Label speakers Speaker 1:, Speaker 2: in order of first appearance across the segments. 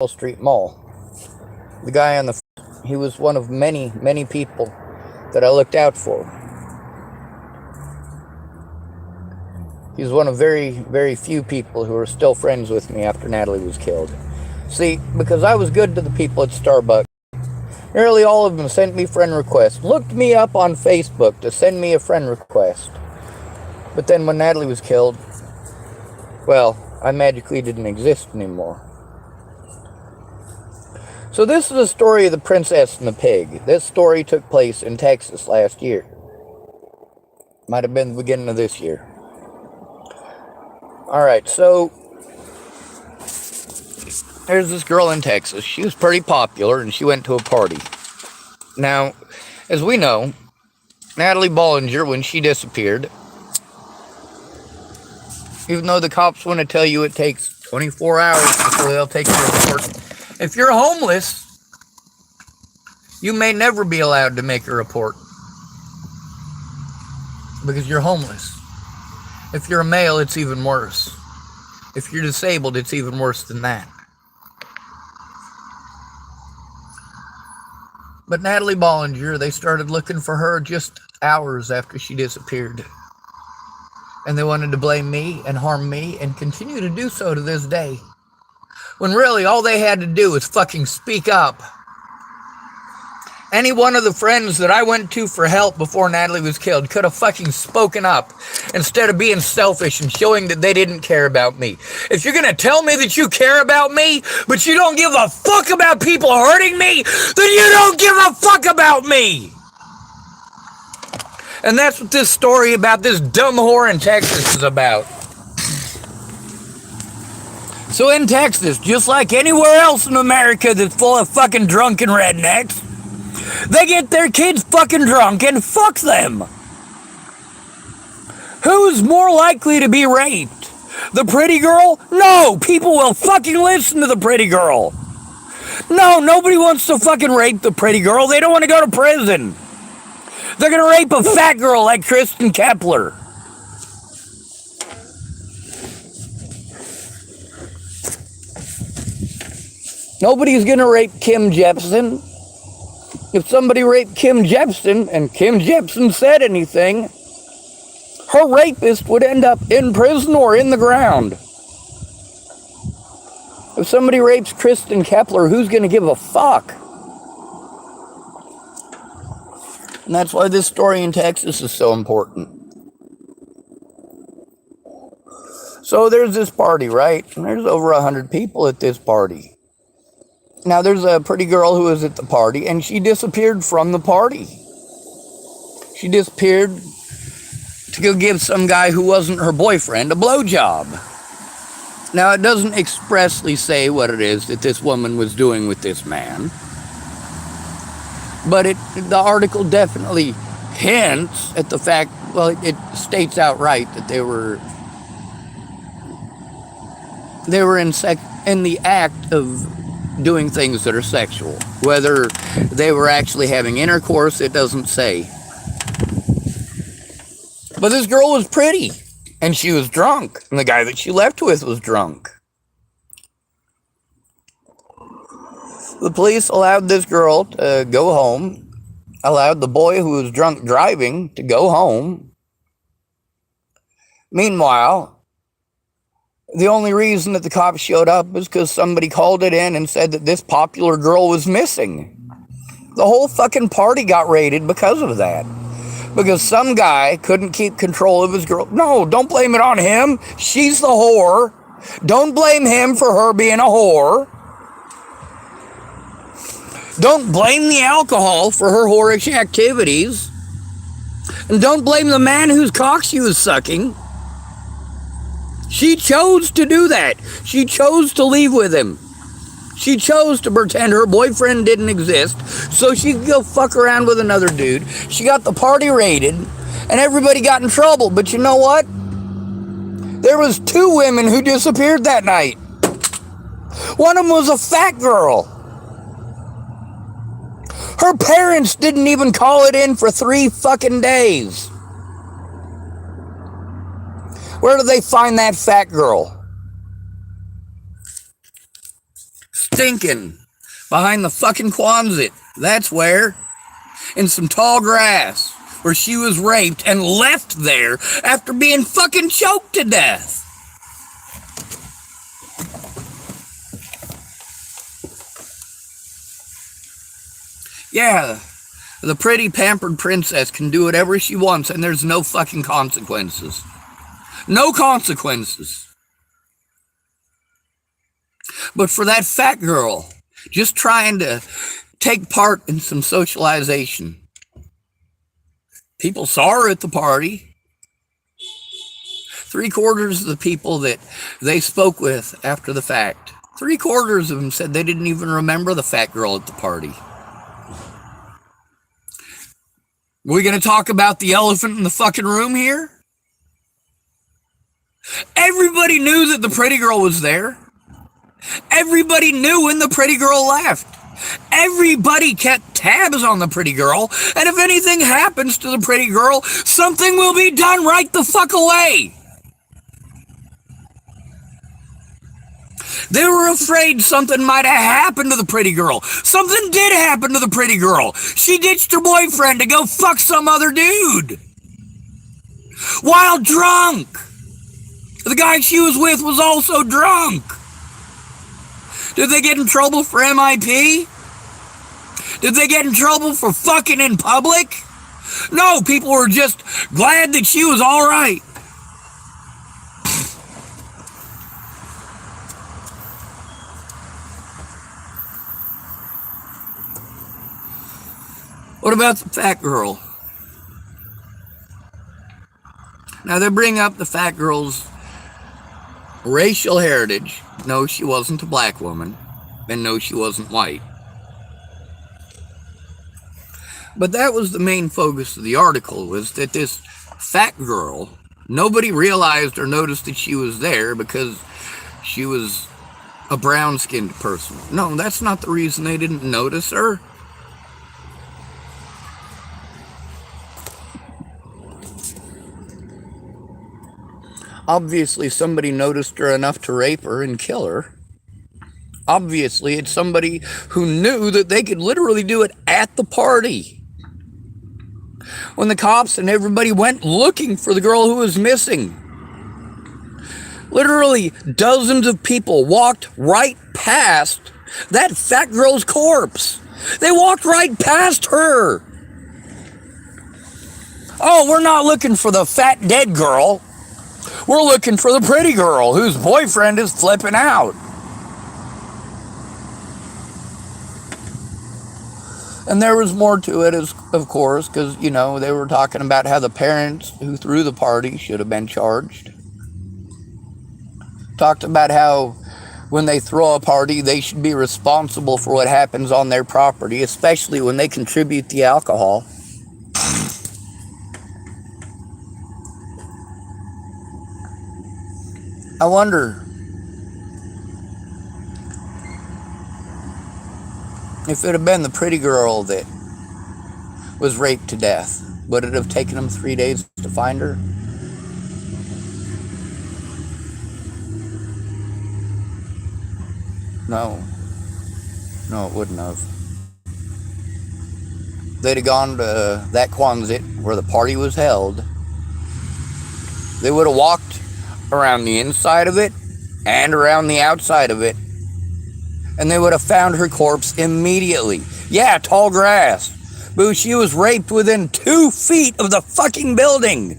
Speaker 1: Wall Street Mall. The guy on the he was one of many, many people that I looked out for. He's one of very, very few people who are still friends with me after Natalie was killed. See, because I was good to the people at Starbucks, nearly all of them sent me friend requests, looked me up on Facebook to send me a friend request. But then when Natalie was killed, well, I magically didn't exist anymore. So this is the story of the princess and the pig. This story took place in Texas last year. Might have been the beginning of this year. Alright, so there's this girl in Texas. She was pretty popular and she went to a party. Now, as we know, Natalie Bollinger, when she disappeared, even though the cops want to tell you it takes 24 hours before they'll take your report, if you're homeless, you may never be allowed to make a report because you're homeless. If you're a male, it's even worse. If you're disabled, it's even worse than that. But Natalie Bollinger, they started looking for her just hours after she disappeared. And they wanted to blame me and harm me and continue to do so to this day. When really all they had to do was fucking speak up. Any one of the friends that I went to for help before Natalie was killed could have fucking spoken up instead of being selfish and showing that they didn't care about me. If you're gonna tell me that you care about me, but you don't give a fuck about people hurting me, then you don't give a fuck about me! And that's what this story about this dumb whore in Texas is about. So in Texas, just like anywhere else in America that's full of fucking drunken rednecks, they get their kids fucking drunk and fuck them. Who's more likely to be raped? The pretty girl? No, people will fucking listen to the pretty girl. No, nobody wants to fucking rape the pretty girl. They don't want to go to prison. They're gonna rape a fat girl like Kristen Kepler. Nobody's gonna rape Kim Jepsen. If somebody raped Kim Jepsen and Kim Jepsen said anything, her rapist would end up in prison or in the ground. If somebody rapes Kristen Kepler, who's gonna give a fuck? And that's why this story in Texas is so important. So there's this party, right? And there's over 100 people at this party. Now there's a pretty girl who was at the party and she disappeared from the party. She disappeared to go give some guy who wasn't her boyfriend a blowjob. Now it doesn't expressly say what it is that this woman was doing with this man. But the article definitely hints at the fact, well, it states outright that they were in the act of doing things that are sexual. Whether they were actually having intercourse, it doesn't say. But this girl was pretty, and she was drunk, and the guy that she left with was drunk. The police allowed this girl to go home, allowed the boy who was drunk driving to go home. Meanwhile, the only reason that the cops showed up was because somebody called it in and said that this popular girl was missing. The whole fucking party got raided because of that. Because some guy couldn't keep control of his girl. No, don't blame it on him. She's the whore. Don't blame him for her being a whore. Don't blame the alcohol for her whorish activities. And don't blame the man whose cock she was sucking. She chose to do that. She chose to leave with him. She chose to pretend her boyfriend didn't exist so she could go fuck around with another dude. She got the party raided and everybody got in trouble. But you know what? There was 2 women who disappeared that night. One of them was a fat girl. Her parents didn't even call it in for 3 fucking days. Where did they find that fat girl? stinking behind the fucking Quonset. That's where. In some tall grass where she was raped and left there after being fucking choked to death. Yeah, the pretty pampered princess can do whatever she wants and there's no fucking consequences. No consequences. But for that fat girl, just trying to take part in some socialization. People saw her at the party. 3/4 of the people that they spoke with after the fact, 3/4 of them said they didn't even remember the fat girl at the party. We're going to talk about the elephant in the fucking room here? Everybody knew that the pretty girl was there. Everybody knew when the pretty girl left. Everybody kept tabs on the pretty girl, and if anything happens to the pretty girl, something will be done right the fuck away. They were afraid something might have happened to the pretty girl. Something did happen to the pretty girl. She ditched her boyfriend to go fuck some other dude. While drunk. The guy she was with was also drunk. Did they get in trouble for MIP? Did they get in trouble for fucking in public? No, people were just glad that she was all right. What about the fat girl? Now they bring up the fat girl's racial heritage. No, she wasn't a black woman. And no, she wasn't white. But that was the main focus of the article, was that this fat girl, nobody realized or noticed that she was there because she was a brown-skinned person. No, that's not the reason they didn't notice her. Obviously, somebody noticed her enough to rape her and kill her. Obviously, it's somebody who knew that they could literally do it at the party. When the cops and everybody went looking for the girl who was missing, literally dozens of people walked right past that fat girl's corpse. They walked right past her. Oh, we're not looking for the fat dead girl. We're looking for the pretty girl whose boyfriend is flipping out. And there was more to it, of course, because, you know, they were talking about how the parents who threw the party should have been charged. Talked about how when they throw a party, they should be responsible for what happens on their property, especially when they contribute the alcohol. I wonder if it had been the pretty girl that was raped to death, would it have taken them 3 days to find her? No. No, it wouldn't have. They'd have gone to that Quonset where the party was held. They would have walked around the inside of it and around the outside of it, and they would have found her corpse immediately. Yeah, tall grass. Boo, she was raped within 2 feet of the fucking building.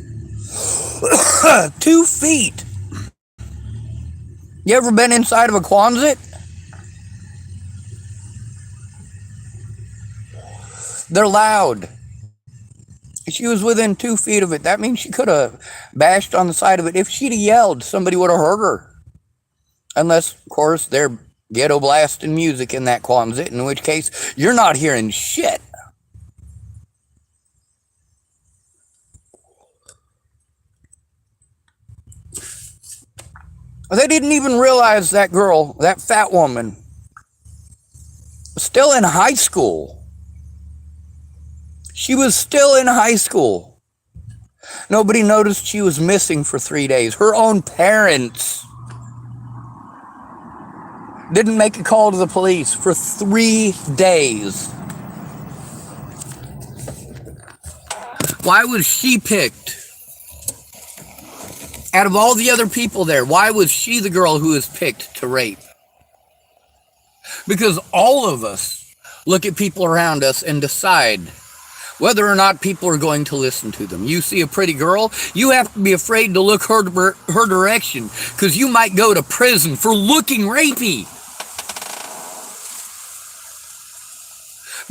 Speaker 1: 2 feet. You ever been inside of a Quonset? They're loud. She was within 2 feet of it. That means she could have bashed on the side of it. If she'd have yelled, somebody would have heard her. Unless, of course, they're ghetto blasting music in that Quonset, in which case you're not hearing shit. They didn't even realize that girl, that fat woman, was still in high school. She was still in high school. Nobody noticed she was missing for 3 days. Her own parents Didn't make a call to the police for 3 days. Why was she picked? Out of all the other people there, why was she the girl who was picked to rape? Because all of us look at people around us and decide whether or not people are going to listen to them. You see a pretty girl, you have to be afraid to look her direction, because you might go to prison for looking rapey.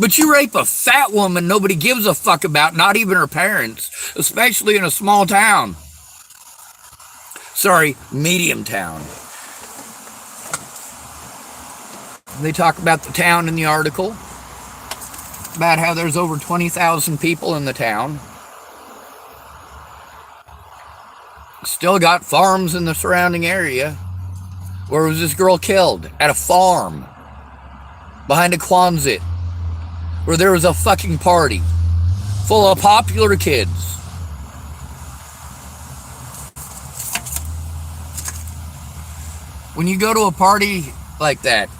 Speaker 1: But you rape a fat woman nobody gives a fuck about, not even her parents, especially in a small town. Sorry, medium town. They talk about the town in the article, about how there's over 20,000 people in the town. Still got farms in the surrounding area. Where was this girl killed? At a farm. Behind a Quonset. Where there was a fucking party. Full of popular kids. When you go to a party like that,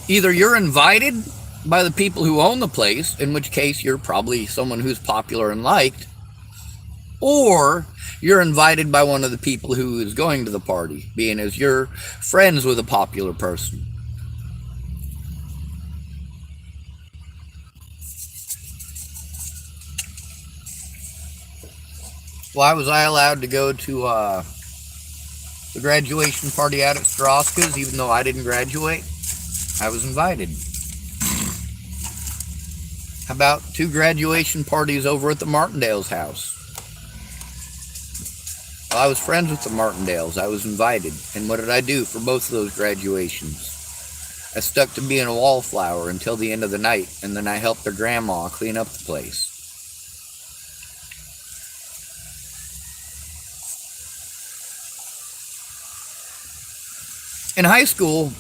Speaker 1: either you're invited by the people who own the place, in which case you're probably someone who's popular and liked, or you're invited by one of the people who is going to the party, being as you're friends with a popular person. Why was I allowed to go to the graduation party out at Straska's, even though I didn't graduate? I was invited. How about 2 graduation parties over at the Martindale's house? Well, I was friends with the Martindales. I was invited. And what did I do for both of those graduations? I stuck to being a wallflower until the end of the night, and then I helped their grandma clean up the place. In high school,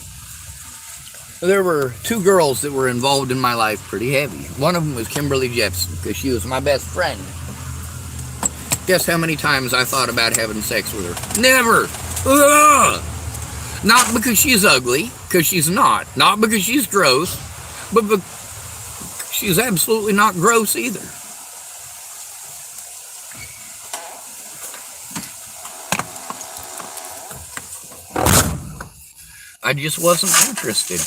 Speaker 1: there were 2 girls that were involved in my life pretty heavy. One of them was Kimberly Jepson, because she was my best friend. Guess how many times I thought about having sex with her? Never! Ugh! Not because she's ugly, because she's not. Not because she's gross, but because she's absolutely not gross either. I just wasn't interested.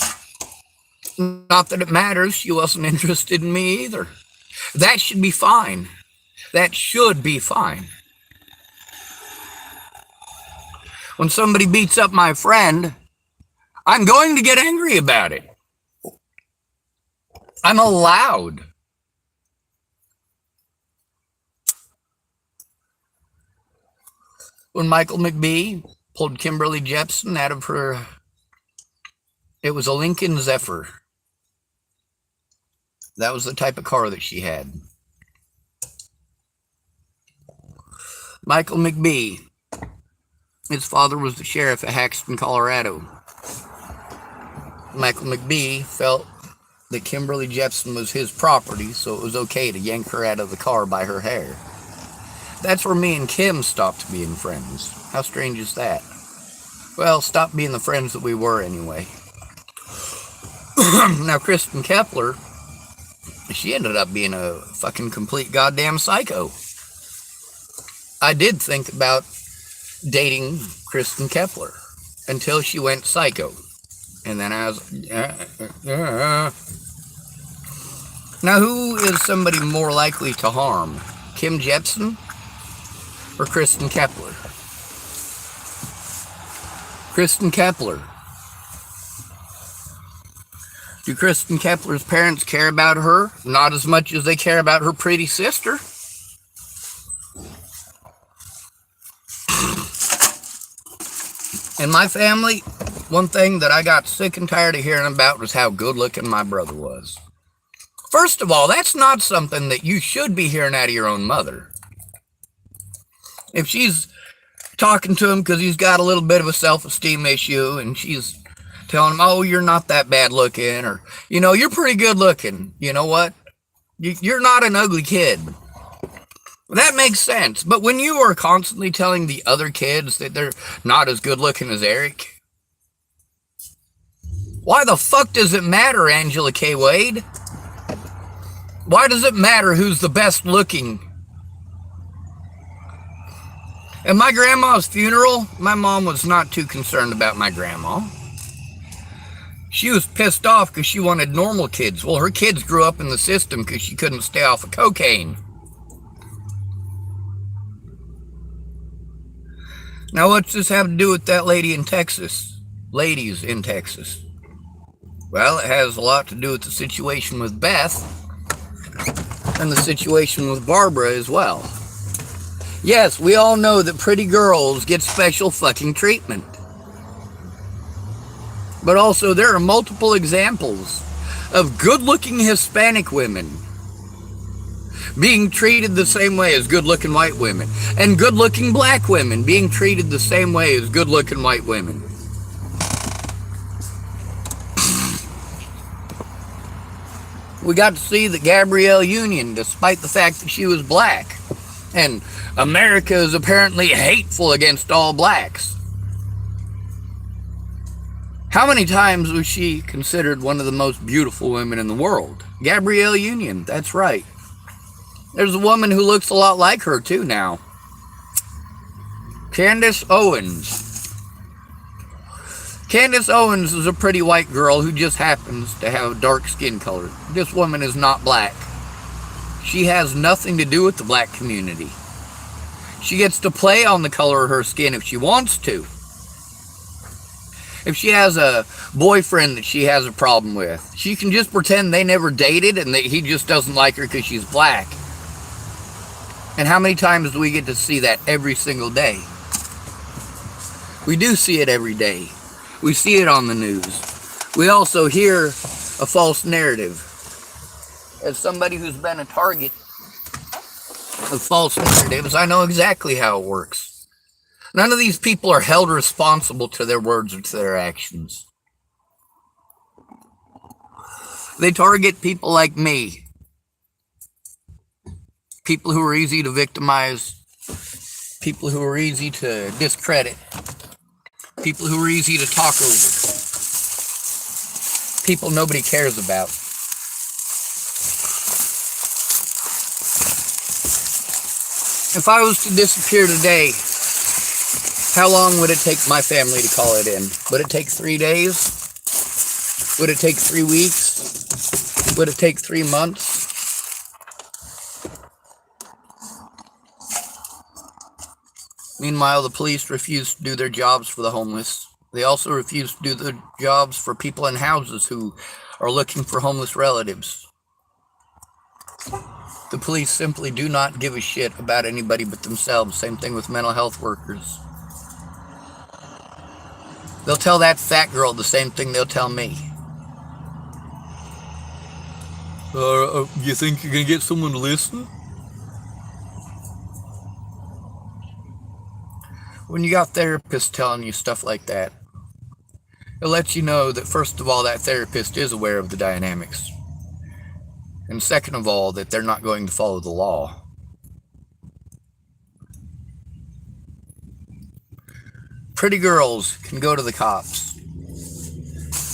Speaker 1: Not that it matters, she wasn't interested in me either. That should be fine. That should be fine. When somebody beats up my friend, I'm going to get angry about it. I'm allowed. When Michael McBee pulled Kimberly Jepson out of her, it was a Lincoln Zephyr. That was the type of car that she had. Michael McBee, his father was the sheriff of Haxton, Colorado. Michael McBee felt that Kimberly Jepson was his property, so it was okay to yank her out of the car by her hair. That's where me and Kim stopped being friends. How strange is that? Well, stopped being the friends that we were anyway. Now, Kristen Kepler, she ended up being a fucking complete goddamn psycho. I did think about dating Kristen Kepler until she went psycho. And then I was... Now, who is somebody more likely to harm? Kim Jepson or Kristen Kepler? Kristen Kepler. Do Kristen Kepler's parents care about her? Not as much as they care about her pretty sister. In my family, one thing that I got sick and tired of hearing about was how good looking my brother was. First of all, that's not something that you should be hearing out of your own mother. If she's talking to him because he's got a little bit of a self-esteem issue and she's telling him, oh, you're not that bad looking, or, you know, you're pretty good looking. You know what? You're not an ugly kid. That makes sense. But when you are constantly telling the other kids that they're not as good looking as Eric, why the fuck does it matter, Angela K. Wade? Why does it matter who's the best looking? At my grandma's funeral, my mom was not too concerned about my grandma. She was pissed off because she wanted normal kids. Well, her kids grew up in the system because she couldn't stay off of cocaine. Now, what's this have to do with that lady in Texas? Ladies in Texas. Well, it has a lot to do with the situation with Beth and the situation with Barbara as well. Yes, we all know that pretty girls get special fucking treatment. But also, there are multiple examples of good-looking Hispanic women being treated the same way as good-looking white women, and good-looking black women being treated the same way as good-looking white women. We got to see that Gabrielle Union, despite the fact that she was black, and America is apparently hateful against all blacks. How many times was she considered one of the most beautiful women in the world? Gabrielle Union, that's right. There's a woman who looks a lot like her too now. Candace Owens. Candace Owens is a pretty white girl who just happens to have dark skin color. This woman is not black. She has nothing to do with the black community. She gets to play on the color of her skin if she wants to. If she has a boyfriend that she has a problem with, she can just pretend they never dated and that he just doesn't like her because she's black. And how many times do we get to see that every single day? We do see it every day. We see it on the news. We also hear a false narrative. As somebody who's been a target of false narratives, I know exactly how it works. None of these people are held responsible to their words or to their actions. They target people like me. People who are easy to victimize. People who are easy to discredit. People who are easy to talk over. People nobody cares about. If I was to disappear today, how long would it take my family to call it in? Would it take 3 days? Would it take 3 weeks? Would it take 3 months? Meanwhile, the police refuse to do their jobs for the homeless. They also refuse to do their jobs for people in houses who are looking for homeless relatives. The police simply do not give a shit about anybody but themselves. Same thing with mental health workers. They'll tell that fat girl the same thing they'll tell me. You think you're going to get someone to listen? When you got therapists telling you stuff like that, it lets you know that first of all, that therapist is aware of the dynamics. And second of all, that they're not going to follow the law. Pretty girls can go to the cops.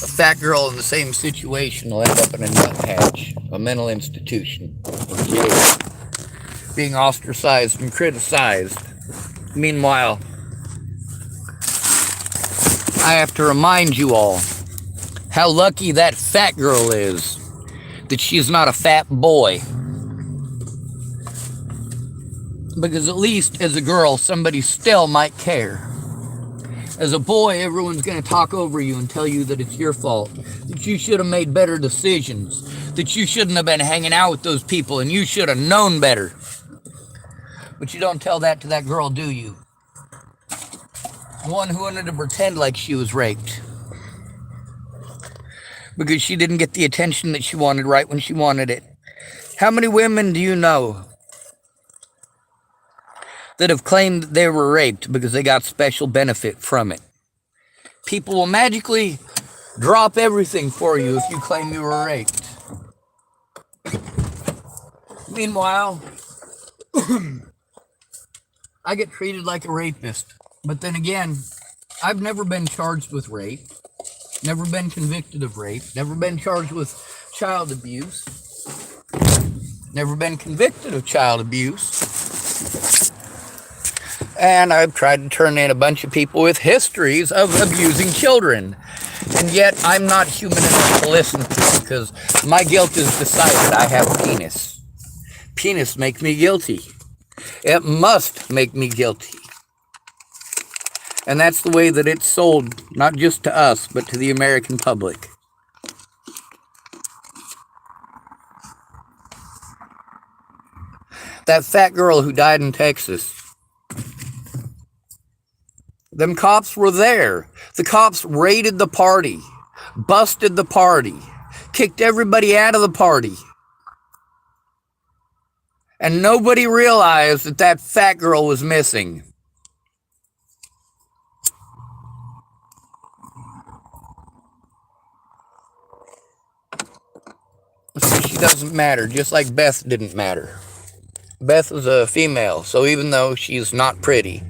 Speaker 1: A fat girl in the same situation will end up in a nuthatch, a mental institution, or jail, being ostracized and criticized. Meanwhile, I have to remind you all how lucky that fat girl is that she's not a fat boy. Because at least as a girl, somebody still might care. As a boy, everyone's going to talk over you and tell you that it's your fault, that you should have made better decisions, that you shouldn't have been hanging out with those people and you should have known better. But you don't tell that to that girl, do you? One who wanted to pretend like she was raped. Because she didn't get the attention that she wanted right when she wanted it. How many women do you know that have claimed that they were raped because they got special benefit from it? People will magically drop everything for you if you claim you were raped. Meanwhile, I get treated like a rapist. But then again, I've never been charged with rape, never been convicted of rape, never been charged with child abuse, never been convicted of child abuse. And I've tried to turn in a bunch of people with histories of abusing children. And yet I'm not human enough to listen to, because my guilt is decided. I have a penis. Penis make me guilty. It must make me guilty. And that's the way that it's sold, not just to us, but to the American public. That fat girl who died in Texas. Them cops were there. The cops raided the party, busted the party, kicked everybody out of the party. And nobody realized that that fat girl was missing. So she doesn't matter, just like Beth didn't matter. Beth was a female, so even though she's not pretty,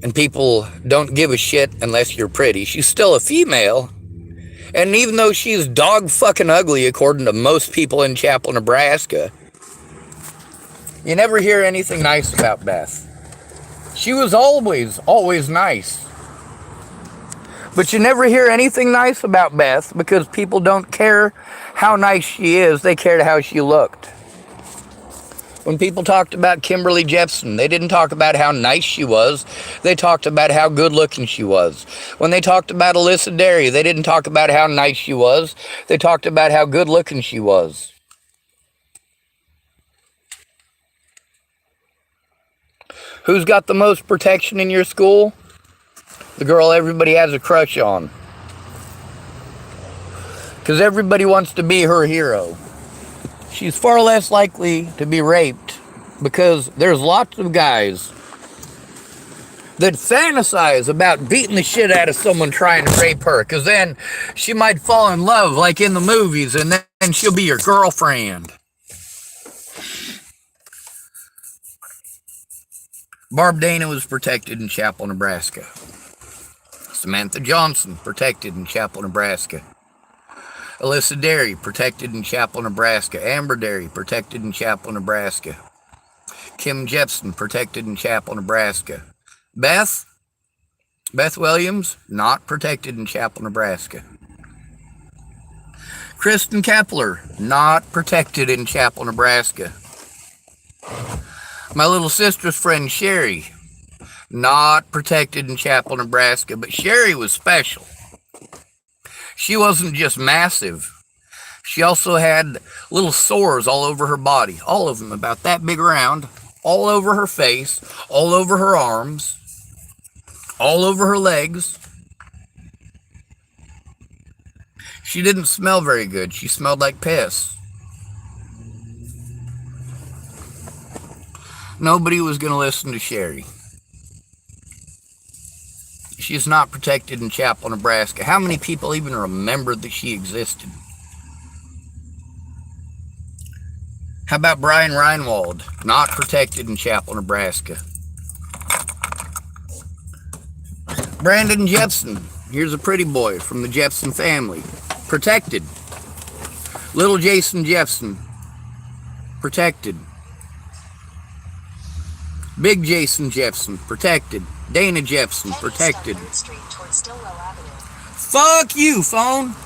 Speaker 1: and people don't give a shit unless you're pretty, she's still a female. And even though she's dog fucking ugly, according to most people in Chapel, Nebraska, you never hear anything nice about Beth. She was always nice. But you never hear anything nice about Beth because people don't care how nice she is, they cared how she looked. When people talked about Kimberly Jepson, they didn't talk about how nice she was. They talked about how good looking she was. When they talked about Alyssa Derry, they didn't talk about how nice she was. They talked about how good looking she was. Who's got the most protection in your school? The girl everybody has a crush on. Because everybody wants to be her hero. She's far less likely to be raped because there's lots of guys that fantasize about beating the shit out of someone trying to rape her, because then she might fall in love like in the movies, and then she'll be your girlfriend. Barb Dana was protected in Chapel, Nebraska. Samantha Johnson, protected in Chapel, Nebraska. Alyssa Derry, protected in Chapel, Nebraska. Amber Derry, protected in Chapel, Nebraska. Kim Jepson, protected in Chapel, Nebraska. Beth Williams, not protected in Chapel, Nebraska. Kristen Kepler, not protected in Chapel, Nebraska. My little sister's friend Sherry, not protected in Chapel, Nebraska, but Sherry was special. She wasn't just massive. She also had little sores all over her body, all of them about that big around, all over her face, all over her arms, all over her legs. She didn't smell very good. She smelled like piss. Nobody was going to listen to Sherry. She's not protected in Chapel, Nebraska. How many people even remember that she existed? How about Brian Reinwald? Not protected in Chapel, Nebraska. Brandon Jepson. Here's a pretty boy from the Jepson family. Protected. Little Jason Jepson. Protected. Big Jason Jepson. Protected. Dana Jepson. Protected. Fuck you, phone.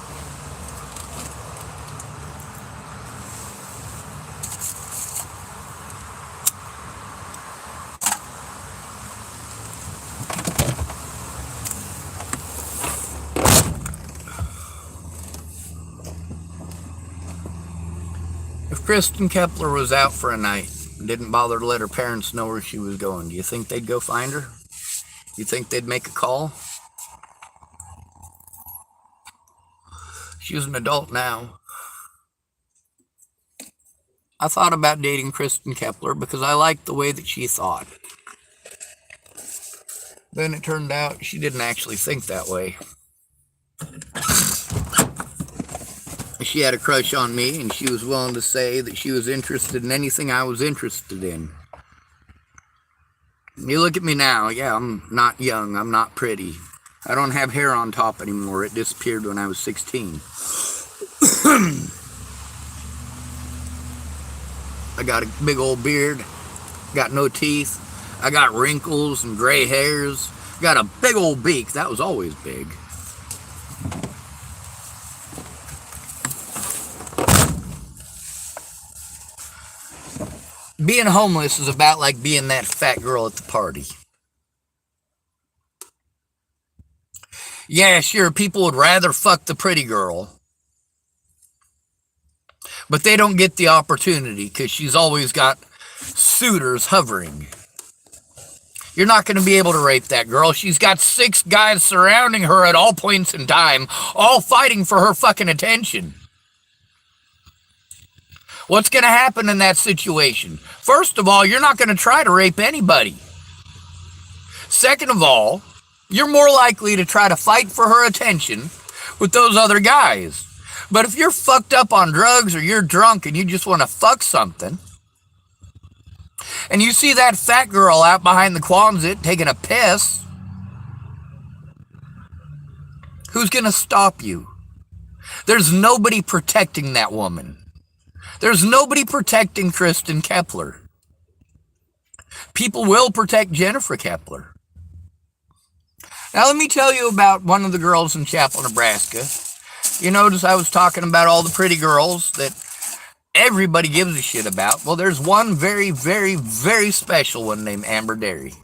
Speaker 1: If Kristen Kepler was out for a night and didn't bother to let her parents know where she was going, do you think they'd go find her? You think they'd make a call? She's an adult now. I thought about dating Kristen Kepler because I liked the way that she thought. Then it turned out she didn't actually think that way. She had a crush on me, and she was willing to say that she was interested in anything I was interested in. You look at me now, yeah, I'm not young, I'm not pretty. I don't have hair on top anymore. It disappeared when I was 16. I got a big old beard, got no teeth, I got wrinkles and gray hairs, got a big old beak. That was always big. Being homeless is about like being that fat girl at the party. Yeah, sure, people would rather fuck the pretty girl, but they don't get the opportunity because she's always got suitors hovering. You're not going to be able to rape that girl. She's got 6 guys surrounding her at all points in time, all fighting for her fucking attention. What's going to happen in that situation? First of all, you're not going to try to rape anybody. Second of all, you're more likely to try to fight for her attention with those other guys. But if you're fucked up on drugs or you're drunk and you just want to fuck something, and you see that fat girl out behind the Quonset taking a piss, who's going to stop you? There's nobody protecting that woman. There's nobody protecting Kristen Kepler. People will protect Jennifer Kepler. Now let me tell you about one of the girls in Chapel, Nebraska. You notice I was talking about all the pretty girls that everybody gives a shit about. Well, there's one very, very, very special one named Amber Derry.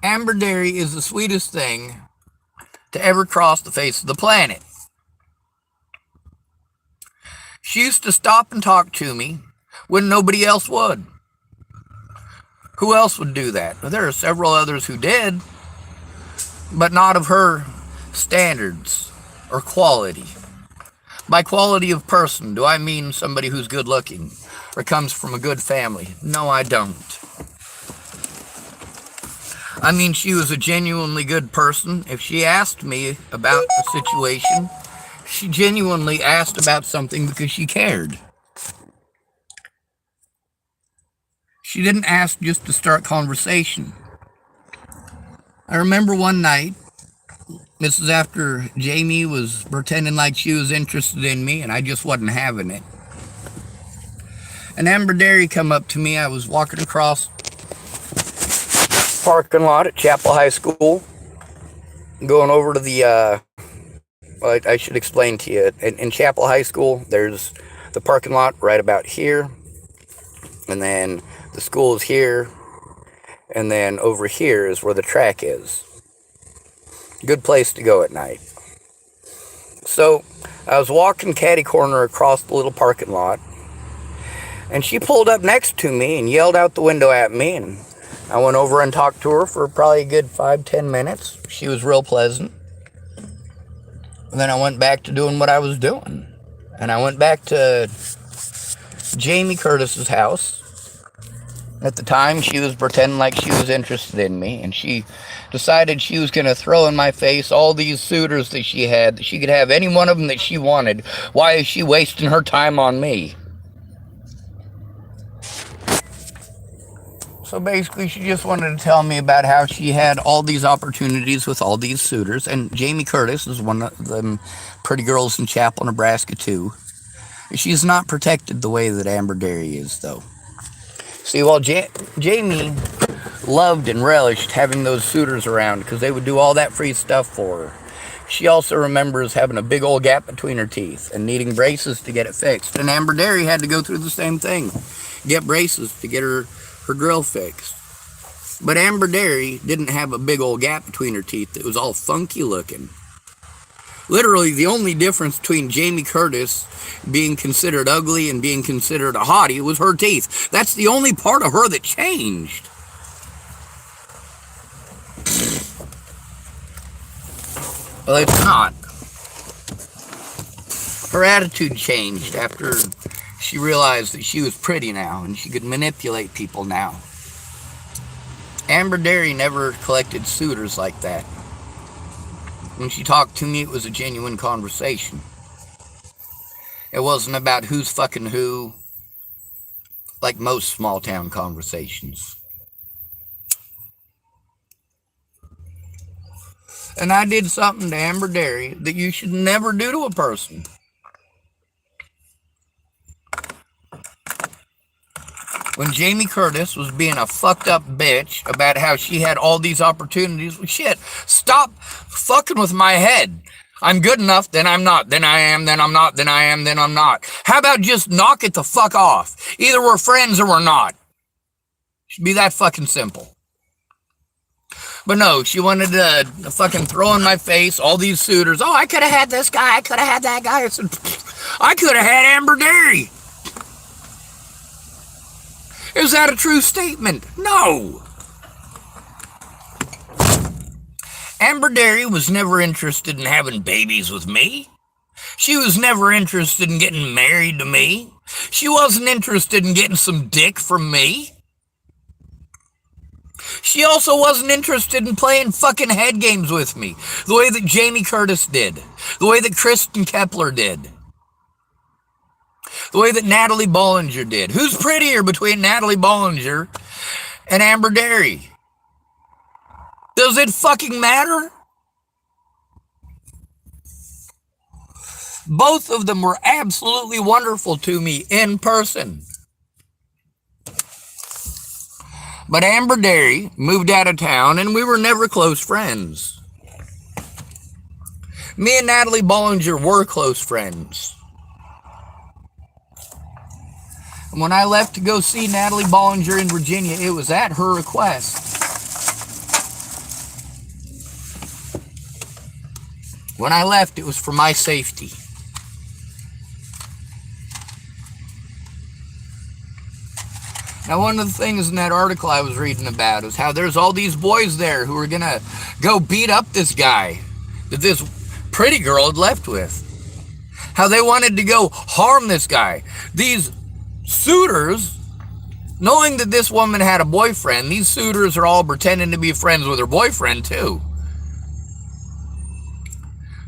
Speaker 1: Amber Derry is the sweetest thing to ever cross the face of the planet. She used to stop and talk to me when nobody else would. Who else would do that? Well, there are several others who did, but not of her standards or quality. By quality of person, do I mean somebody who's good looking or comes from a good family? No, I don't. I mean, she was a genuinely good person. If she asked me about a situation, she genuinely asked about something because she cared. She didn't ask just to start conversation. I remember one night, this is after Jamie was pretending like she was interested in me and I just wasn't having it. And Amber Derry come up to me. I was walking across the parking lot at Chapel High School, going over to the, well, I should explain to you. In Chapel High School, there's the parking lot right about here, and then the school is here, and then over here is where the track is. Good place to go at night. So I was walking catty corner across the little parking lot, and she pulled up next to me and yelled out the window at me, and I went over and talked to her for probably a good 5-10 minutes. She was real pleasant. And then I went back to doing what I was doing. And I went back to Jamie Curtis's house. At the time, she was pretending like she was interested in me, and she decided she was going to throw in my face all these suitors that she had, that she could have any one of them that she wanted. Why is she wasting her time on me? So basically, she just wanted to tell me about how she had all these opportunities with all these suitors, and Jamie Curtis is one of them pretty girls in Chapel, Nebraska, too. She's not protected the way that Amber Derry is, though. See, while Jamie loved and relished having those suitors around because they would do all that free stuff for her, she also remembers having a big old gap between her teeth and needing braces to get it fixed. And Amber Derry had to go through the same thing, get braces to get her grill fixed. But Amber Derry didn't have a big old gap between her teeth. It was all funky looking. Literally, the only difference between Jamie Curtis being considered ugly and being considered a hottie was her teeth. That's the only part of her that changed. Well, it's not. Her attitude changed after she realized that she was pretty now and she could manipulate people now. Amber Derry never collected suitors like that. When she talked to me, it was a genuine conversation. It wasn't about who's fucking who, like most small town conversations. And I did something to Amber Derry that you should never do to a person. When Jamie Curtis was being a fucked up bitch about how she had all these opportunities, well, shit, stop fucking with my head. I'm good enough, then I'm not, then I am, then I'm not, then I am, then I'm not. How about just knock it the fuck off? Either we're friends or we're not. Should be that fucking simple. But no, she wanted to fucking throw in my face all these suitors. Oh, I could have had this guy. I could have had that guy. I said, I could have had Amber Derry. Is that a true statement? No. Amber Derry was never interested in having babies with me. She was never interested in getting married to me. She wasn't interested in getting some dick from me. She also wasn't interested in playing fucking head games with me, the way that Jamie Curtis did, the way that Kristen Kepler did, the way that Natalie Bollinger did. Who's prettier between Natalie Bollinger and Amber Derry? Does it fucking matter? Both of them were absolutely wonderful to me in person. But Amber Derry moved out of town and we were never close friends. Me and Natalie Bollinger were close friends. And when I left to go see Natalie Bollinger in Virginia, it was at her request. When I left, it was for my safety. Now, one of the things in that article I was reading about is how there's all these boys there who are going to go beat up this guy that this pretty girl had left with. How they wanted to go harm this guy. These suitors, knowing that this woman had a boyfriend, these suitors are all pretending to be friends with her boyfriend too.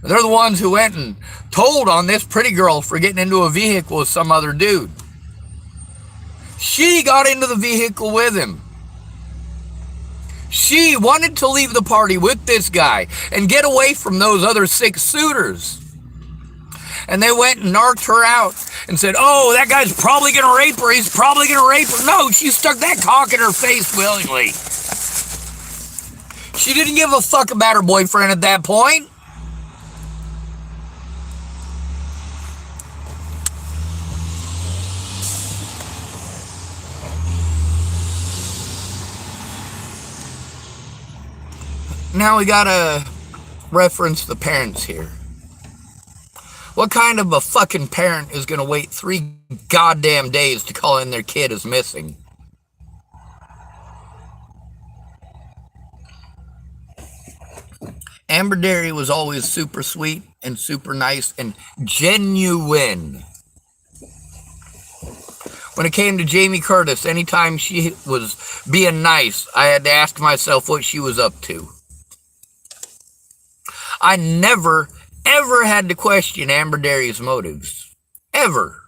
Speaker 1: They're the ones who went and told on this pretty girl for getting into a vehicle with some other dude. She got into the vehicle with him. She wanted to leave the party with this guy and get away from those other 6 suitors. And they went and narked her out and said, oh, that guy's probably going to rape her. He's probably going to rape her. No, she stuck that cock in her face willingly. She didn't give a fuck about her boyfriend at that point. Now we gotta reference the parents here. What kind of a fucking parent is gonna wait 3 goddamn days to call in their kid as missing? Amber Derry was always super sweet and super nice and genuine. When it came to Jamie Curtis, anytime she was being nice, I had to ask myself what she was up to. I never, ever had to question Amber Derry's motives. Ever.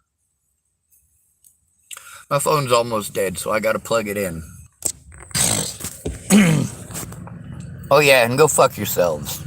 Speaker 1: My phone's almost dead, so I gotta plug it in. Oh yeah, and go fuck yourselves.